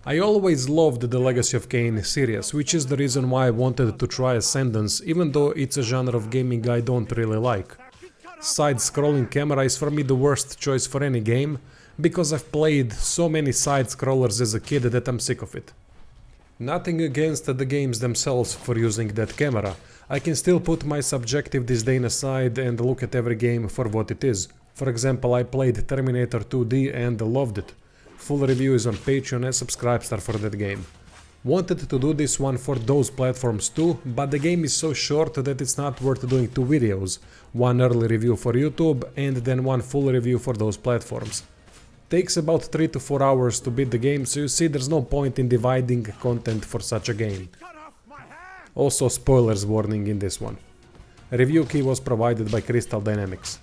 I always loved the Legacy of Kain series, which is the reason why I wanted to try Ascendance, even though it's a genre of gaming I don't really like. Side-scrolling camera is for me the worst choice for any game, because I've played so many side-scrollers as a kid that I'm sick of it. Nothing against the games themselves for using that camera. I can still put my subjective disdain aside and look at every game for what it is. For example, I played Terminator 2D and loved it. Full review is on Patreon and Subscribestar for that game. Wanted to do this one for those platforms too, but the game is so short that it's not worth doing 2 videos. One early review for YouTube and then one full review for those platforms. Takes about 3 to 4 hours to beat the game, so you see there's no point in dividing content for such a game. Also spoilers warning in this one. Review key was provided by Crystal Dynamics.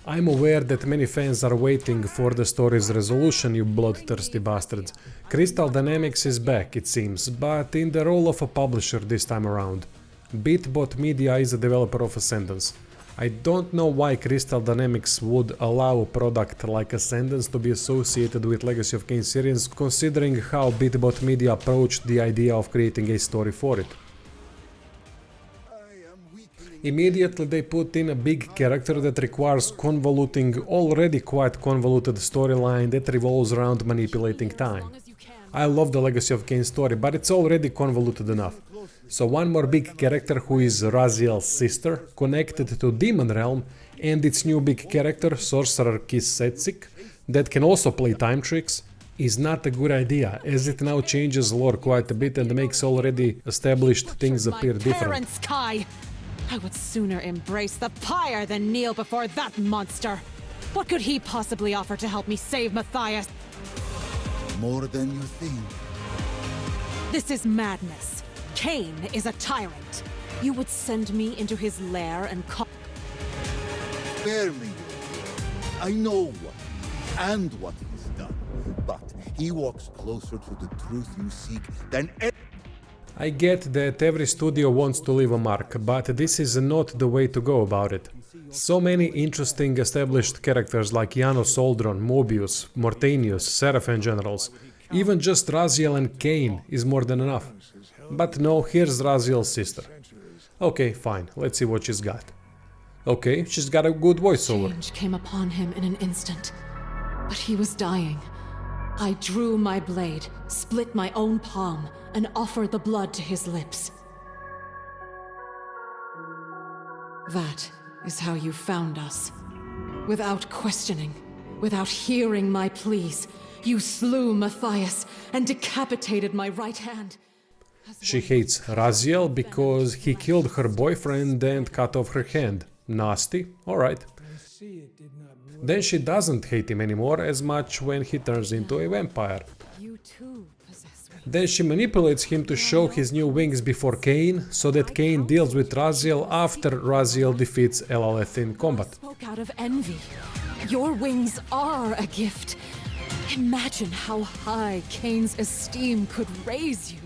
I'm aware that many fans are waiting for the story's resolution, you bloodthirsty bastards. Crystal Dynamics is back, it seems, but in the role of a publisher this time around. Beatbot Media is a developer of Ascendance. I don't know why Crystal Dynamics would allow a product like Ascendance to be associated with Legacy of Kain series, considering how Beatbot Media approached the idea of creating a story for it. Immediately they put in a big character that requires convoluting already quite convoluted storyline that revolves around manipulating time. I love the Legacy of Kain story, but it's already convoluted enough. So one more big character who is Raziel's sister, connected to Demon Realm, and its new big character, Sorcerer Kisetsik, that can also play time tricks, is not a good idea, as it now changes lore quite a bit and makes already established things appear different. I would sooner embrace the pyre than kneel before that monster. What could he possibly offer to help me save Matthias? More than you think. This is madness. Kain is a tyrant. You would send me into his lair and call... Spare me. I know what and what he's done, but he walks closer to the truth you seek than ever. I get that every studio wants to leave a mark, but this is not the way to go about it. So many interesting established characters like Janos Oldron, Mobius, Mortanius, Seraphin generals. Even just Raziel and Kain is more than enough. But no, here's Raziel's sister. Okay, fine, let's see what she's got. Okay, she's got a good voiceover. Change came upon him in an instant, but he was dying. I drew my blade, split my own palm, and offered the blood to his lips. That is how you found us. Without questioning, without hearing my pleas, you slew Matthias and decapitated my right hand. She hates Raziel because he killed her boyfriend and cut off her hand. Nasty, alright. Then she doesn't hate him anymore as much when he turns into a vampire. Then she manipulates him to show his new wings before Kain, so that Kain deals with Raziel after Raziel defeats Elaleth in combat. Spoke out of envy. Your wings are a gift. Imagine how high Kain's esteem could raise you.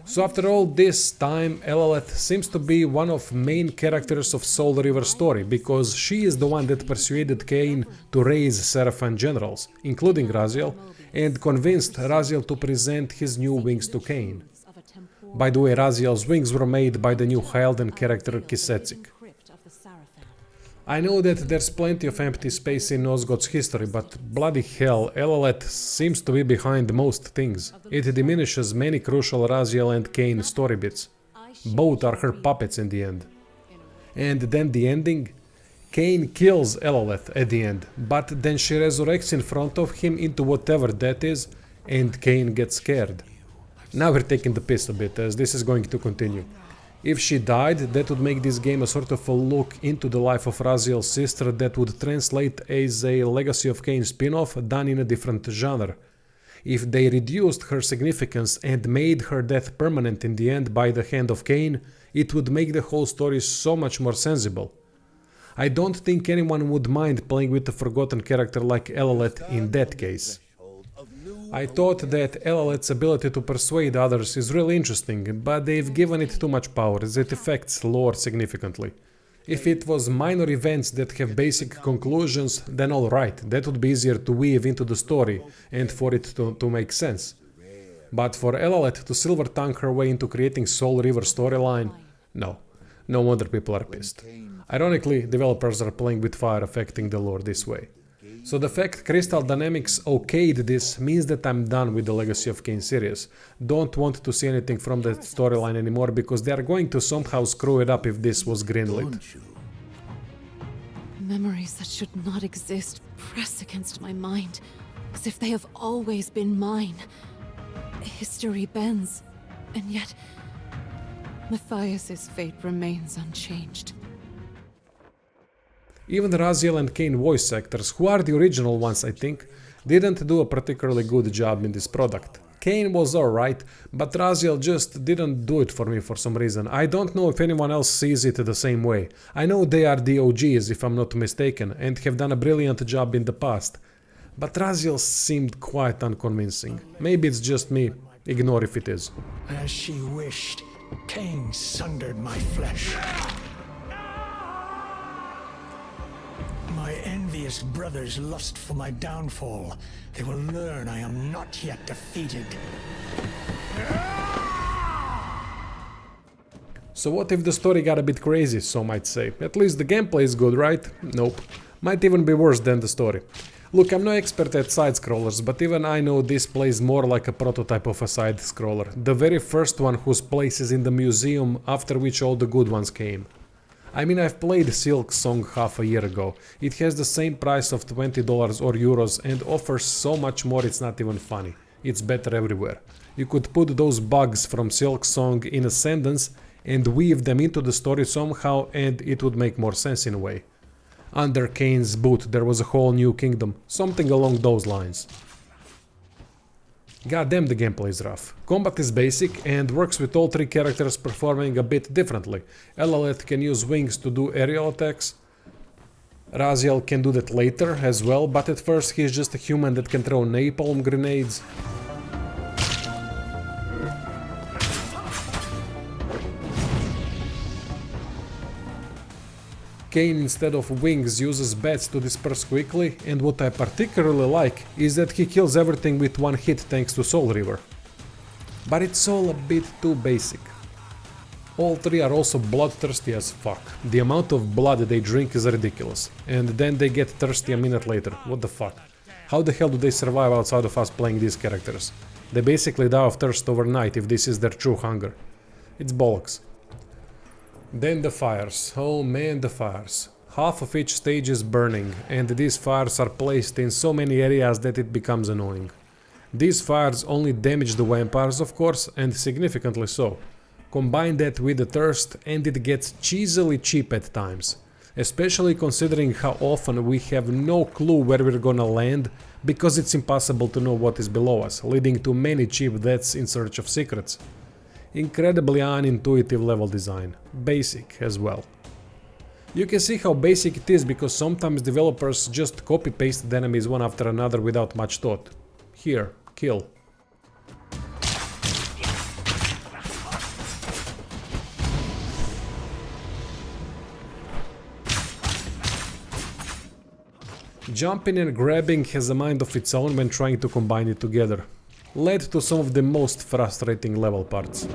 So after all this time, Elaleth seems to be one of main characters of Soul River story, because she is the one that persuaded Kain to raise Seraphin generals, including Raziel, and convinced Raziel to present his new wings to Kain. By the way, Raziel's wings were made by the new Hylden character Kisetsik. I know that there's plenty of empty space in Nosgoth's history, but bloody hell, Elaleth seems to be behind most things. It diminishes many crucial Raziel and Kain story bits. Both are her puppets in the end. And then the ending? Kain kills Elaleth at the end, but then she resurrects in front of him into whatever that is, and Kain gets scared. Now we're taking the piss a bit, as this is going to continue. If she died, that would make this game a sort of a look into the life of Raziel's sister that would translate as a Legacy of Kain spin-off done in a different genre. If they reduced her significance and made her death permanent in the end by the hand of Kain, it would make the whole story so much more sensible. I don't think anyone would mind playing with a forgotten character like Elaleth in that case. I thought that Elaleth's ability to persuade others is really interesting, but they've given it too much power as it affects lore significantly. If it was minor events that have basic conclusions, then alright, that would be easier to weave into the story and for it to make sense. But for Elalet to silver tongue her way into creating Soul River storyline, no. No wonder people are pissed. Ironically, developers are playing with fire affecting the lore this way. So the fact Crystal Dynamics okayed this means that I'm done with the Legacy of Kain series. Don't want to see anything from that storyline anymore because they are going to somehow screw it up if this was greenlit. Don't you? Memories that should not exist press against my mind, as if they have always been mine. History bends, and yet Matthias's fate remains unchanged. Even Raziel and Kain voice actors, who are the original ones I think, didn't do a particularly good job in this product. Kain was alright, but Raziel just didn't do it for me for some reason. I don't know if anyone else sees it the same way. I know they are the OGs if I'm not mistaken, and have done a brilliant job in the past. But Raziel seemed quite unconvincing. Maybe it's just me. Ignore if it is. As she wished, Kain sundered my flesh. My envious brothers lust for my downfall. They will learn I am not yet defeated. So what if the story got a bit crazy, some might say? At least the gameplay is good, right? Nope. Might even be worse than the story. Look, I'm no expert at side-scrollers, but even I know this plays more like a prototype of a side-scroller. The very first one whose place is in the museum after which all the good ones came. I mean, I've played Silk Song half a year ago. It has the same price of $20 or euros and offers so much more it's not even funny. It's better everywhere. You could put those bugs from Silk Song in Ascendance and weave them into the story somehow and it would make more sense in a way. Under Kain's boot there was a whole new kingdom, something along those lines. Goddamn, the gameplay is rough. Combat is basic and works with all three characters performing a bit differently. Elalet can use wings to do aerial attacks. Raziel can do that later as well, but at first he's just a human that can throw napalm grenades. Kain, instead of wings, uses bats to disperse quickly, and what I particularly like is that he kills everything with one hit thanks to Soul River. But it's all a bit too basic. All three are also bloodthirsty as fuck. The amount of blood they drink is ridiculous. And then they get thirsty a minute later. What the fuck? How the hell do they survive outside of us playing these characters? They basically die of thirst overnight if this is their true hunger. It's bollocks. Then the fires. Oh man, the fires. Half of each stage is burning, and these fires are placed in so many areas that it becomes annoying. These fires only damage the vampires, of course, and significantly so. Combine that with the thirst and it gets cheesily cheap at times. Especially considering how often we have no clue where we're gonna land, because it's impossible to know what is below us, leading to many cheap deaths in search of secrets. Incredibly unintuitive level design. Basic as well. You can see how basic it is because sometimes developers just copy-paste the enemies one after another without much thought. Here, kill. Jumping and grabbing has a mind of its own when trying to combine it together. Led to some of the most frustrating level parts.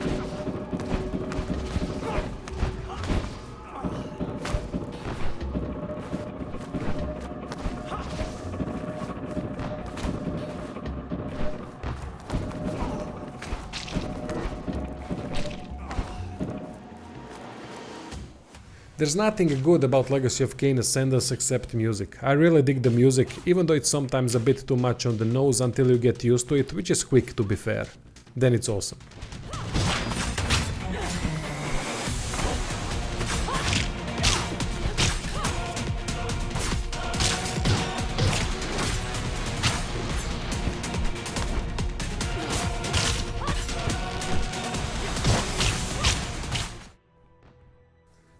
There's nothing good about Legacy of Kain Ascendance except music. I really dig the music, even though it's sometimes a bit too much on the nose until you get used to it, which is quick to be fair. Then it's awesome.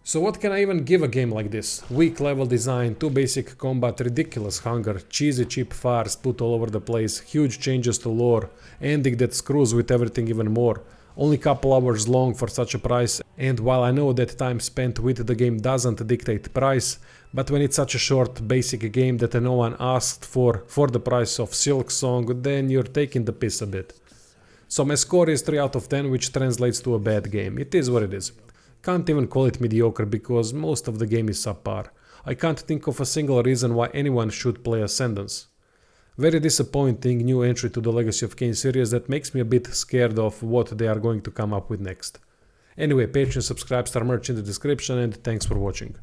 So what can I even give a game like this? Weak level design, too basic combat, ridiculous hunger, cheesy cheap fires put all over the place, huge changes to lore, ending that screws with everything even more. Only couple hours long for such a price, and while I know that time spent with the game doesn't dictate price, but when it's such a short basic game that no one asked for the price of Silk Song, then you're taking the piss a bit. So my score is 3 out of 10, which translates to a bad game. It is what it is. Can't even call it mediocre because most of the game is subpar. I can't think of a single reason why anyone should play Ascendance. Very disappointing new entry to the Legacy of Kain series that makes me a bit scared of what they are going to come up with next. Anyway, Patreon, subscribe, start merch in the description, and thanks for watching.